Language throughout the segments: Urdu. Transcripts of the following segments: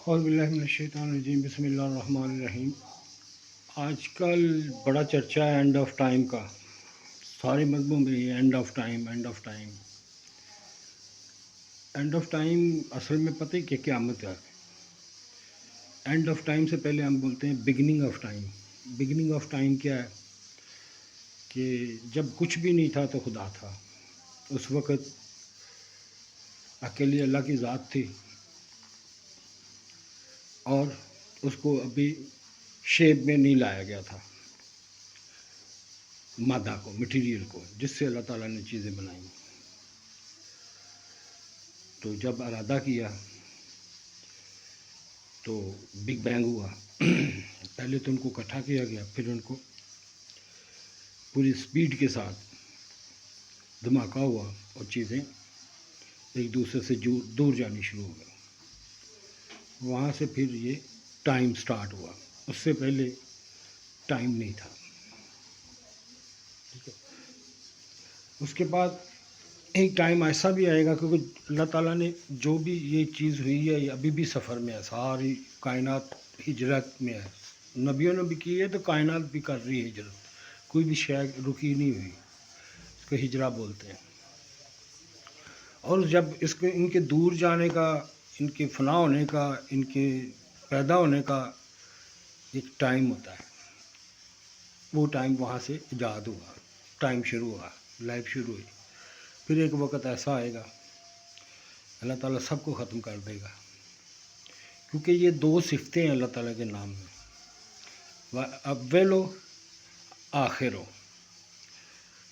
اعوذ باللہ من الشیطان الرجیم بسم اللہ الرحمن الرحیم۔ آج کل بڑا چرچا ہے اینڈ آف ٹائم کا، سارے مذہبوں میں and of time and of time and of time اصل میں پتہ ہی کہ قیامت ہے۔ اینڈ آف ٹائم سے پہلے ہم بولتے ہیں beginning of time. Beginning of time کیا ہے کہ جب کچھ بھی نہیں تھا تو خدا تھا، اس وقت اکیلی اللہ کی ذات تھی اور اس کو ابھی شیپ میں نہیں لایا گیا تھا، مادہ کو، مٹیریل کو، جس سے اللہ تعالیٰ نے چیزیں بنائیں۔ تو جب ارادہ کیا تو بگ بینگ ہوا۔ پہلے تو ان کو اکٹھا کیا گیا، پھر ان کو پوری سپیڈ کے ساتھ دھماکہ ہوا اور چیزیں ایک دوسرے سے دور جانی شروع ہو گئی۔ وہاں سے پھر یہ ٹائم سٹارٹ ہوا، اس سے پہلے ٹائم نہیں تھا۔ ٹھیک ہے، اس کے بعد ایک ٹائم ایسا بھی آئے گا کیونکہ اللہ تعالیٰ نے جو بھی یہ چیز ہوئی ہے یہ ابھی بھی سفر میں ہے، ساری کائنات ہجرت میں ہے۔ نبیوں نے بھی کی ہے تو کائنات بھی کر رہی ہے ہجرت، کوئی بھی شے رکی نہیں ہوئی، اس کو ہجرہ بولتے ہیں۔ اور جب اس کے ان کے دور جانے کا، ان کے فنا ہونے کا، ان کے پیدا ہونے کا ایک ٹائم ہوتا ہے، وہ ٹائم وہاں سے ایجاد ہوا، ٹائم شروع ہوا، لائف شروع ہوئی۔ پھر ایک وقت ایسا آئے گا اللہ تعالیٰ سب کو ختم کر دے گا، کیونکہ یہ دو صفتیں ہیں اللہ تعالیٰ کے نام میں، اول و آخر ہو۔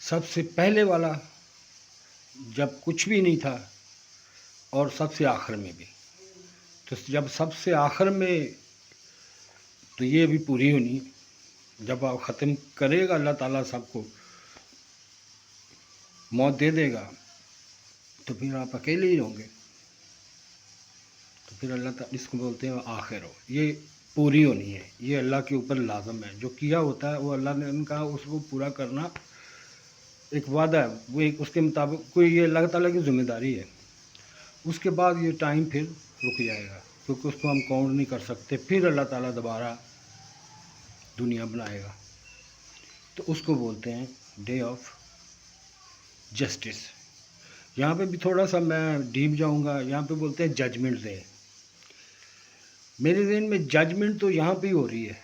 سب سے پہلے والا جب کچھ بھی نہیں تھا، اور سب سے آخر میں بھی۔ تو جب سب سے آخر میں تو یہ بھی پوری ہونی ہے، جب آپ ختم کرے گا اللہ تعالیٰ سب کو موت دے دے گا تو پھر آپ اکیلے ہی ہوں گے، تو پھر اللہ تعالیٰ اس کو بولتے ہیں آخر ہو، یہ پوری ہونی ہے، یہ اللہ کے اوپر لازم ہے۔ جو کیا ہوتا ہے وہ اللہ نے ان کا اس کو پورا کرنا ایک وعدہ ہے، وہ ایک اس کے مطابق کوئی، یہ اللہ تعالیٰ کی ذمہ داری ہے۔ اس کے بعد یہ ٹائم پھر رک جائے گا کیونکہ اس کو ہم کاؤنٹ نہیں کر سکتے، پھر اللہ تعالیٰ دوبارہ دنیا بنائے گا، تو اس کو بولتے ہیں ڈے آف جسٹس۔ یہاں پہ بھی تھوڑا سا میں ڈیپ جاؤں گا، یہاں پہ بولتے ہیں ججمنٹ ڈے۔ میرے ذہن میں ججمنٹ تو یہاں پہ ہی ہو رہی ہے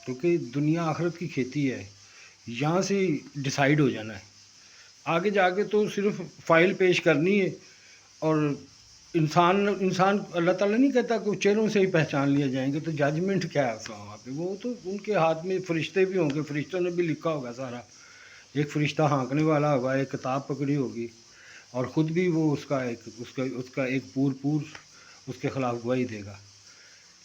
کیونکہ دنیا آخرت کی کھیتی ہے، یہاں سے ڈیسائیڈ ہو جانا ہے۔ آگے جا کے تو صرف فائل پیش کرنی ہے، اور انسان اللہ تعالیٰ نہیں کہتا کہ چہروں سے ہی پہچان لیے جائیں گے، تو ججمنٹ کیا ہے وہاں پہ؟ وہ تو ان کے ہاتھ میں فرشتے بھی ہوں گے، فرشتوں نے بھی لکھا ہوگا سارا، ایک فرشتہ ہانکنے والا ہوگا، ایک کتاب پکڑی ہوگی، اور خود بھی وہ اس کا ایک پور اس کے خلاف گواہی دے گا۔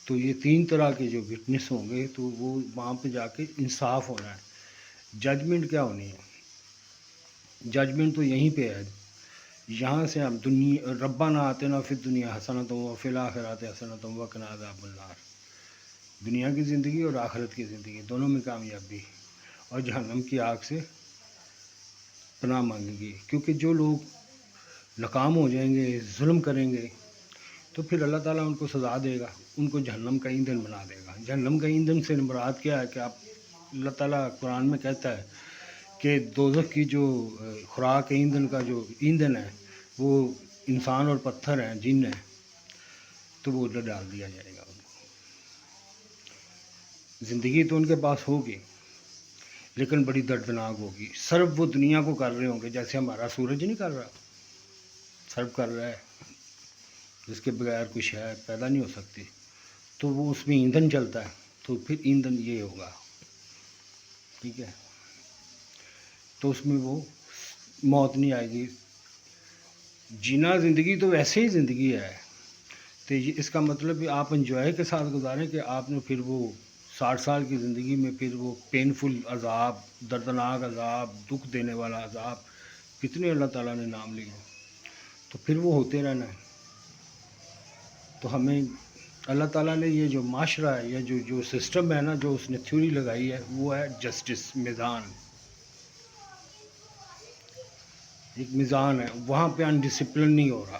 تو یہ تین طرح کے جو وٹنس ہوں گے، تو وہ وہاں پہ جا کے انصاف ہونا ہے۔ ججمنٹ کیا ہونی ہے؟ ججمنٹ تو یہیں پہ ہے، یہاں سے ہم ربنا آتنا فی الدنیا حسنۃ وفی الآخرۃ حسنۃ وقنا عذاب النار، دنیا کی زندگی اور آخرت کی زندگی دونوں میں کامیابی، اور جہنم کی آگ سے پناہ مانگیں گی، کیونکہ جو لوگ ناکام ہو جائیں گے، ظلم کریں گے، تو پھر اللہ تعالیٰ ان کو سزا دے گا، ان کو جہنم کا ایندھن بنا دے گا۔ جہنم کا ایندھن سے مراد کیا ہے کہ اللہ تعالیٰ قرآن میں کہتا ہے کہ دوزخ کی جو خوراک ایندھن کا جو ایندھن ہے وہ انسان اور پتھر ہیں، جن ہیں، تو وہ ادھر ڈال دیا جائے گا۔ ان کو زندگی تو ان کے پاس ہوگی لیکن بڑی دردناک ہوگی، سرو وہ دنیا کو کر رہے ہوں گے جیسے ہمارا سورج نہیں کر رہا، سرو کر رہا ہے، جس کے بغیر کوئی شے پیدا نہیں ہو سکتی، تو وہ اس میں ایندھن چلتا ہے، تو پھر ایندھن یہ ہوگا، ٹھیک ہے، تو اس میں وہ موت نہیں آئے گی۔ جینا زندگی تو ویسے ہی زندگی ہے، تو یہ اس کا مطلب بھی آپ انجوائے کے ساتھ گزاریں کہ آپ نے پھر وہ 60 سال کی زندگی میں پھر وہ پینفل عذاب، دردناک عذاب، دکھ دینے والا عذاب کتنے اللہ تعالیٰ نے نام لیے، تو پھر وہ ہوتے رہنا ہے۔ تو ہمیں اللہ تعالیٰ نے یہ جو معاشرہ ہے، یا جو سسٹم ہے نا، جو اس نے تھیوری لگائی ہے، وہ ہے جسٹس، میزان، ایک میزان ہے، وہاں پہ انڈسپلن نہیں ہو رہا،